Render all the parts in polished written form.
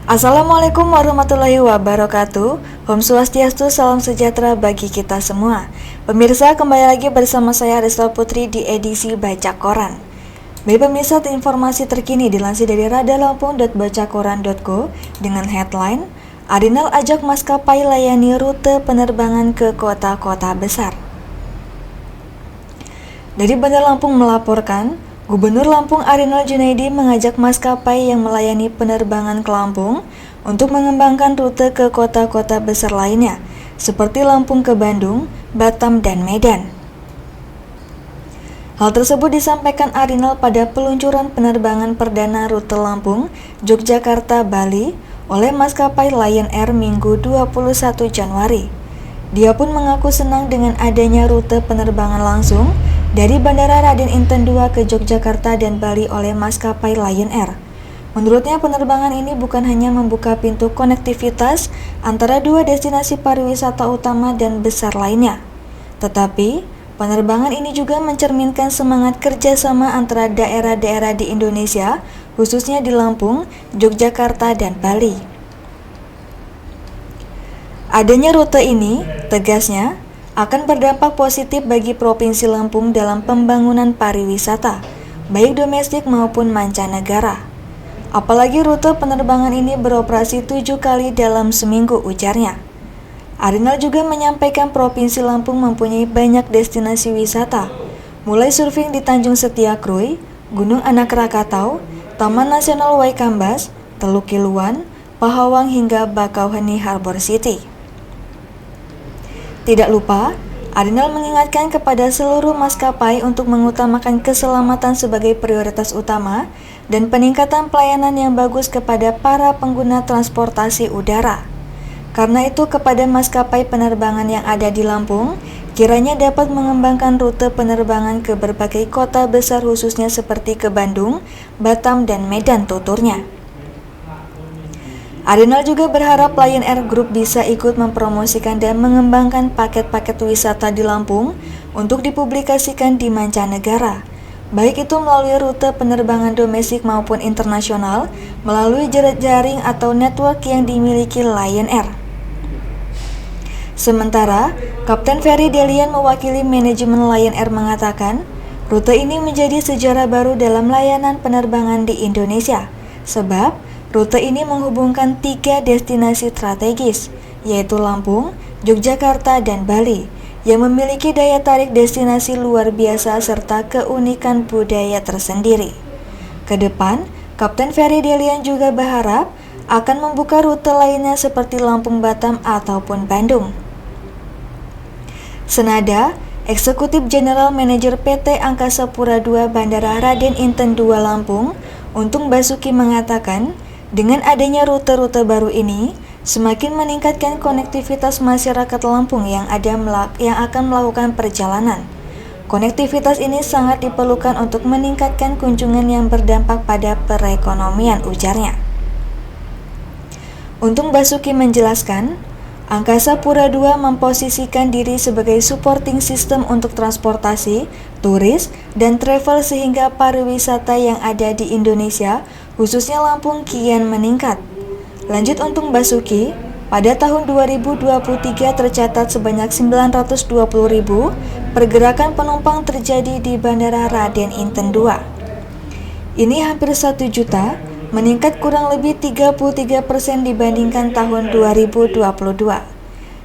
Assalamualaikum warahmatullahi wabarakatuh. Om Swastiastu, salam sejahtera bagi kita semua. Pemirsa, kembali lagi bersama saya Arisla Putri di edisi Baca Koran. Baik pemirsa, informasi terkini dilansir dari radalampung.bacakoran.co dengan headline Arinal ajak maskapai layani rute penerbangan ke kota-kota besar. Dari Bandar Lampung melaporkan, Gubernur Lampung Arinal Junaidi mengajak maskapai yang melayani penerbangan ke Lampung untuk mengembangkan rute ke kota-kota besar lainnya, seperti Lampung ke Bandung, Batam, dan Medan. Hal tersebut disampaikan Arinal pada peluncuran penerbangan perdana rute Lampung, Yogyakarta, Bali oleh maskapai Lion Air Minggu 21 Januari. Dia pun mengaku senang dengan adanya rute penerbangan langsung dari Bandara Raden Inten II ke Yogyakarta dan Bali oleh maskapai Lion Air. Menurutnya penerbangan ini bukan hanya membuka pintu konektivitas antara dua destinasi pariwisata utama dan besar lainnya, tetapi penerbangan ini juga mencerminkan semangat kerjasama antara daerah-daerah di Indonesia, khususnya di Lampung, Yogyakarta, dan Bali. Adanya rute ini, tegasnya, akan berdampak positif bagi Provinsi Lampung dalam pembangunan pariwisata, baik domestik maupun mancanegara. Apalagi rute penerbangan ini beroperasi 7 kali dalam seminggu, ujarnya. Arinal juga menyampaikan Provinsi Lampung mempunyai banyak destinasi wisata, mulai surfing di Tanjung Setia Krui, Gunung Anak Rakatau, Taman Nasional Waikambas, Teluk Kiluan, Pahawang hingga Bakauheni Harbor City. Tidak lupa, Arinal mengingatkan kepada seluruh maskapai untuk mengutamakan keselamatan sebagai prioritas utama dan peningkatan pelayanan yang bagus kepada para pengguna transportasi udara. Karena itu kepada maskapai penerbangan yang ada di Lampung, kiranya dapat mengembangkan rute penerbangan ke berbagai kota besar khususnya seperti ke Bandung, Batam, dan Medan, tuturnya. Arinal juga berharap Lion Air Group bisa ikut mempromosikan dan mengembangkan paket-paket wisata di Lampung untuk dipublikasikan di mancanegara, baik itu melalui rute penerbangan domestik maupun internasional, melalui jaring atau network yang dimiliki Lion Air. Sementara, Kapten Ferry Delian mewakili manajemen Lion Air mengatakan, rute ini menjadi sejarah baru dalam layanan penerbangan di Indonesia, sebab rute ini menghubungkan 3 destinasi strategis, yaitu Lampung, Yogyakarta, dan Bali, yang memiliki daya tarik destinasi luar biasa serta keunikan budaya tersendiri. Kedepan, Kapten Ferry Delian juga berharap akan membuka rute lainnya seperti Lampung, Batam, ataupun Bandung. Senada, Eksekutif General Manager PT Angkasa Pura II Bandara Raden Inten II Lampung, Untung Basuki mengatakan, dengan adanya rute-rute baru ini, semakin meningkatkan konektivitas masyarakat Lampung yang akan melakukan perjalanan. Konektivitas ini sangat diperlukan untuk meningkatkan kunjungan yang berdampak pada perekonomian, ujarnya. Untung Basuki menjelaskan, Angkasa Pura II memposisikan diri sebagai supporting system untuk transportasi, turis, dan travel sehingga pariwisata yang ada di Indonesia, khususnya Lampung, kian meningkat. Lanjut Untung Basuki, pada tahun 2023 tercatat sebanyak 920.000 pergerakan penumpang terjadi di Bandara Raden Inten II. Ini hampir 1 juta, meningkat kurang lebih 33% dibandingkan tahun 2022.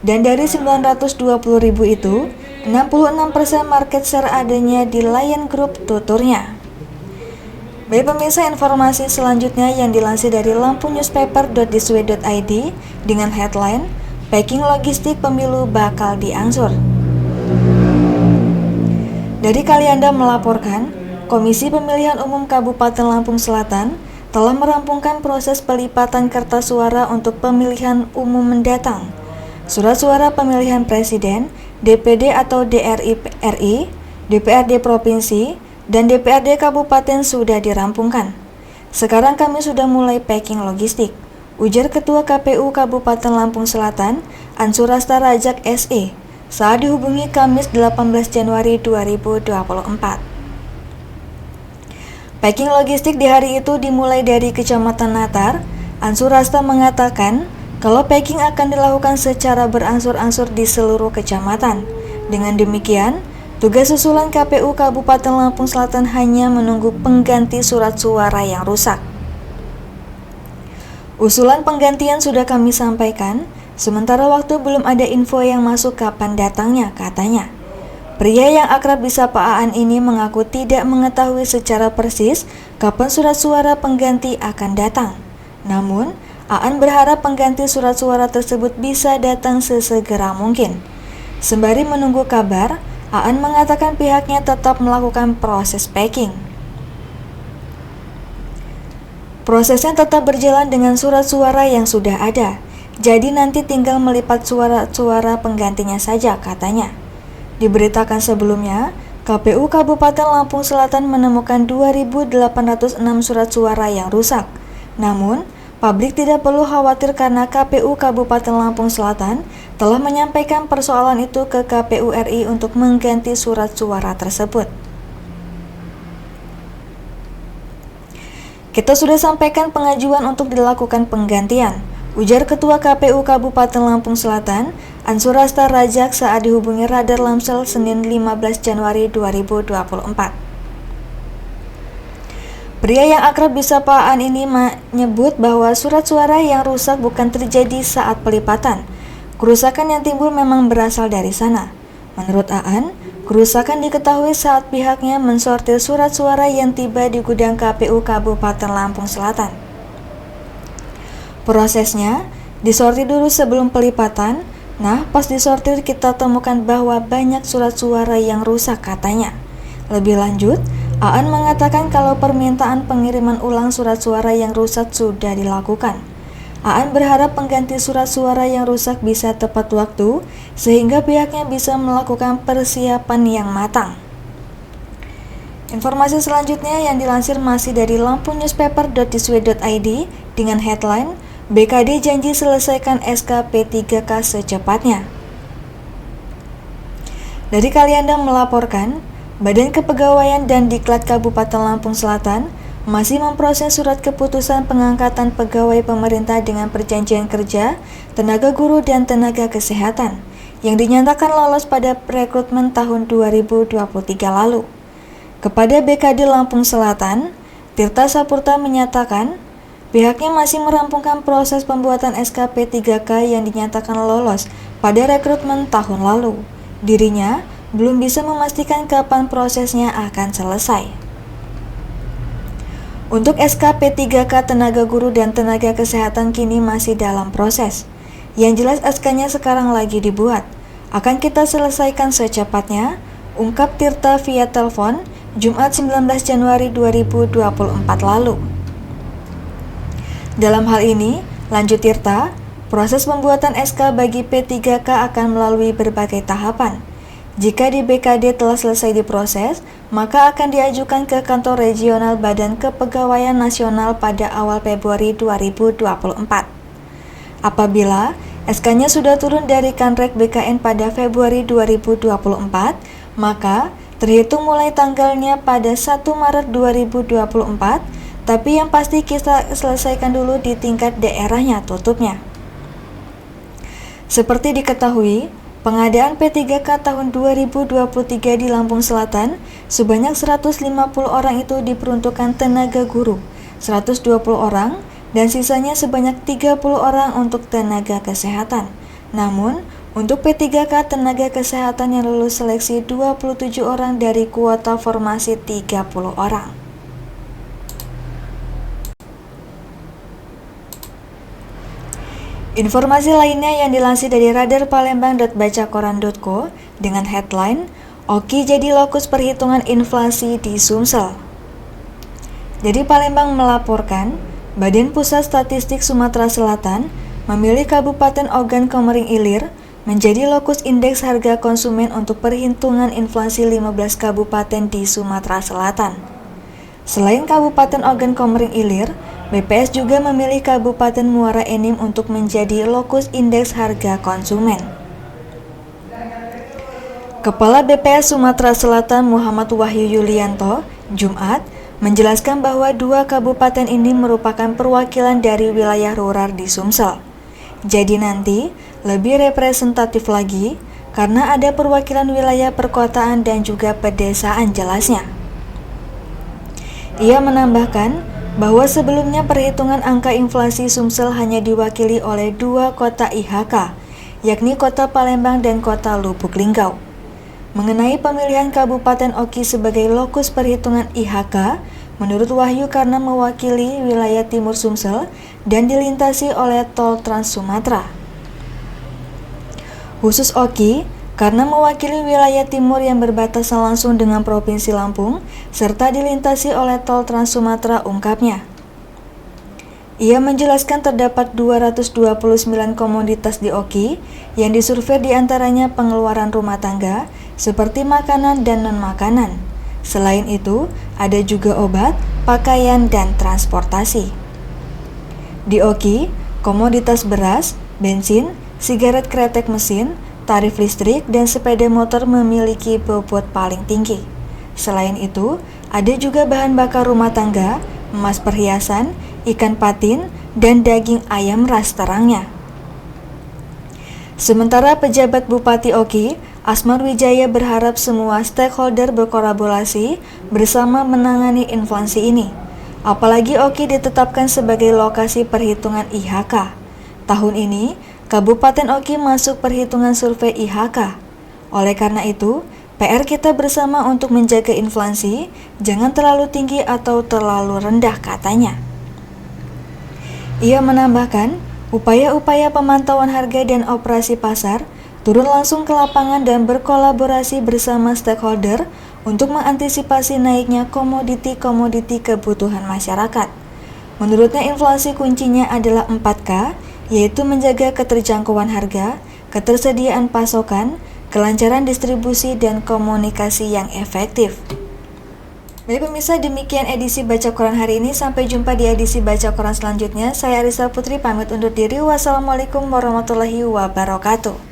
Dan dari 920.000 itu, 66% market share adanya di Lion Group, tuturnya. Baik pemirsa, informasi selanjutnya yang dilansir dari lampungNewspaper.disway.id dengan headline Packing Logistik Pemilu Bakal Diangsur. Dari Kalianda melaporkan, Komisi Pemilihan Umum Kabupaten Lampung Selatan telah merampungkan proses pelipatan kertas suara untuk pemilihan umum mendatang. Surat suara pemilihan presiden, DPD atau DRI RI, DPRD Provinsi, dan DPRD Kabupaten sudah dirampungkan. Sekarang kami sudah mulai packing logistik, ujar Ketua KPU Kabupaten Lampung Selatan, Ansurasta Rajak SE, saat dihubungi Kamis 18 Januari 2024. Packing logistik di hari itu dimulai dari Kecamatan Natar, Ansur Rasta mengatakan kalau packing akan dilakukan secara berangsur-angsur di seluruh kecamatan. Dengan demikian, tugas susulan KPU Kabupaten Lampung Selatan hanya menunggu pengganti surat suara yang rusak. Usulan penggantian sudah kami sampaikan, sementara waktu belum ada info yang masuk kapan datangnya, katanya. Pria yang akrab disapa Aan ini mengaku tidak mengetahui secara persis kapan surat suara pengganti akan datang. Namun, Aan berharap pengganti surat suara tersebut bisa datang sesegera mungkin. Sembari menunggu kabar, Aan mengatakan pihaknya tetap melakukan proses packing. Prosesnya tetap berjalan dengan surat suara yang sudah ada, jadi nanti tinggal melipat suara-suara penggantinya saja, katanya. Diberitakan sebelumnya, KPU Kabupaten Lampung Selatan menemukan 2.806 surat suara yang rusak. Namun, publik tidak perlu khawatir karena KPU Kabupaten Lampung Selatan telah menyampaikan persoalan itu ke KPU RI untuk mengganti surat suara tersebut. Kita sudah sampaikan pengajuan untuk dilakukan penggantian, ujar Ketua KPU Kabupaten Lampung Selatan, Ansur Rasta Rajak saat dihubungi Radar Lamsel Senin 15 Januari 2024. Pria yang akrab disapa Aan ini menyebut bahwa surat suara yang rusak bukan terjadi saat pelipatan. Kerusakan yang timbul memang berasal dari sana. Menurut Aan, kerusakan diketahui saat pihaknya mensortir surat suara yang tiba di gudang KPU Kabupaten Lampung Selatan. Prosesnya, disortir dulu sebelum pelipatan. Nah, pas disortir kita temukan bahwa banyak surat suara yang rusak, katanya. Lebih lanjut, Aan mengatakan kalau permintaan pengiriman ulang surat suara yang rusak sudah dilakukan. Aan berharap pengganti surat suara yang rusak bisa tepat waktu, sehingga pihaknya bisa melakukan persiapan yang matang. Informasi selanjutnya yang dilansir masih dari lampungNewspaper.iswe.id dengan headline, BKD janji selesaikan SK P3K secepatnya. Dari Kalianda melaporkan, Badan Kepegawaian dan Diklat Kabupaten Lampung Selatan masih memproses surat keputusan pengangkatan pegawai pemerintah dengan perjanjian kerja, tenaga guru dan tenaga kesehatan yang dinyatakan lolos pada rekrutmen tahun 2023 lalu. Kepada BKD Lampung Selatan, Tirta Sapurta menyatakan pihaknya masih merampungkan proses pembuatan SKP 3K yang dinyatakan lolos pada rekrutmen tahun lalu. Dirinya belum bisa memastikan kapan prosesnya akan selesai. Untuk SKP 3K tenaga guru dan tenaga kesehatan kini masih dalam proses. Yang jelas SK-nya sekarang lagi dibuat. Akan kita selesaikan secepatnya, ungkap Tirta via telepon Jumat 19 Januari 2024 lalu. Dalam hal ini, lanjut Tirta, proses pembuatan SK bagi P3K akan melalui berbagai tahapan. Jika di BKD telah selesai diproses, maka akan diajukan ke kantor regional Badan Kepegawaian Nasional pada awal Februari 2024. Apabila SK-nya sudah turun dari Kanrek BKN pada Februari 2024, maka terhitung mulai tanggalnya pada 1 Maret 2024, tapi yang pasti kita selesaikan dulu di tingkat daerahnya tutupnya. Seperti diketahui, pengadaan P3K tahun 2023 di Lampung Selatan sebanyak 150 orang itu diperuntukkan tenaga guru, 120 orang, dan sisanya sebanyak 30 orang untuk tenaga kesehatan. Namun, untuk P3K tenaga kesehatan yang lulus seleksi 27 orang dari kuota formasi 30 orang. Informasi lainnya yang dilansir dari radarpalembang.bacakoran.co dengan headline, Oki jadi lokus perhitungan inflasi di Sumsel. Jadi Palembang melaporkan, Badan Pusat Statistik Sumatera Selatan memilih Kabupaten Ogan Komering Ilir menjadi lokus indeks harga konsumen untuk perhitungan inflasi 15 kabupaten di Sumatera Selatan. Selain Kabupaten Ogan Komering Ilir, BPS juga memilih Kabupaten Muara Enim untuk menjadi lokus indeks harga konsumen. Kepala BPS Sumatera Selatan Muhammad Wahyu Yulianto, Jumat, menjelaskan bahwa dua kabupaten ini merupakan perwakilan dari wilayah rural di Sumsel. Jadi nanti lebih representatif lagi karena ada perwakilan wilayah perkotaan dan juga pedesaan jelasnya. Ia menambahkan bahwa sebelumnya perhitungan angka inflasi Sumsel hanya diwakili oleh dua kota IHK, yakni Kota Palembang dan Kota Lubuk Linggau. Mengenai pemilihan Kabupaten Oki sebagai lokus perhitungan IHK, menurut Wahyu karena mewakili wilayah timur Sumsel dan dilintasi oleh tol Trans Sumatera. Khusus Oki, karena mewakili wilayah timur yang berbatasan langsung dengan Provinsi Lampung, serta dilintasi oleh tol Trans Sumatera, ungkapnya. Ia menjelaskan terdapat 229 komoditas di Oki yang disurvei diantaranya pengeluaran rumah tangga, seperti makanan dan non-makanan. Selain itu, ada juga obat, pakaian, dan transportasi. Di Oki, komoditas beras, bensin, sigaret kretek mesin, tarif listrik, dan sepeda motor memiliki bobot paling tinggi. Selain itu, ada juga bahan bakar rumah tangga, emas perhiasan, ikan patin, dan daging ayam ras terangnya. Sementara pejabat Bupati Oki, Asmar Wijaya berharap semua stakeholder berkolaborasi bersama menangani inflasi ini. Apalagi Oki ditetapkan sebagai lokasi perhitungan IHK. Tahun ini, Kabupaten Oki masuk perhitungan survei IHK. Oleh karena itu, PR kita bersama untuk menjaga inflasi jangan terlalu tinggi atau terlalu rendah, katanya. Ia menambahkan, upaya-upaya pemantauan harga dan operasi pasar turun langsung ke lapangan dan berkolaborasi bersama stakeholder untuk mengantisipasi naiknya komoditi-komoditi kebutuhan masyarakat. Menurutnya inflasi kuncinya adalah 4K, yaitu menjaga keterjangkauan harga, ketersediaan pasokan, kelancaran distribusi, dan komunikasi yang efektif. Baik pemirsa, demikian edisi Baca Koran hari ini. Sampai jumpa di edisi Baca Koran selanjutnya. Saya Arisa Putri pamit undur diri. Wassalamualaikum warahmatullahi wabarakatuh.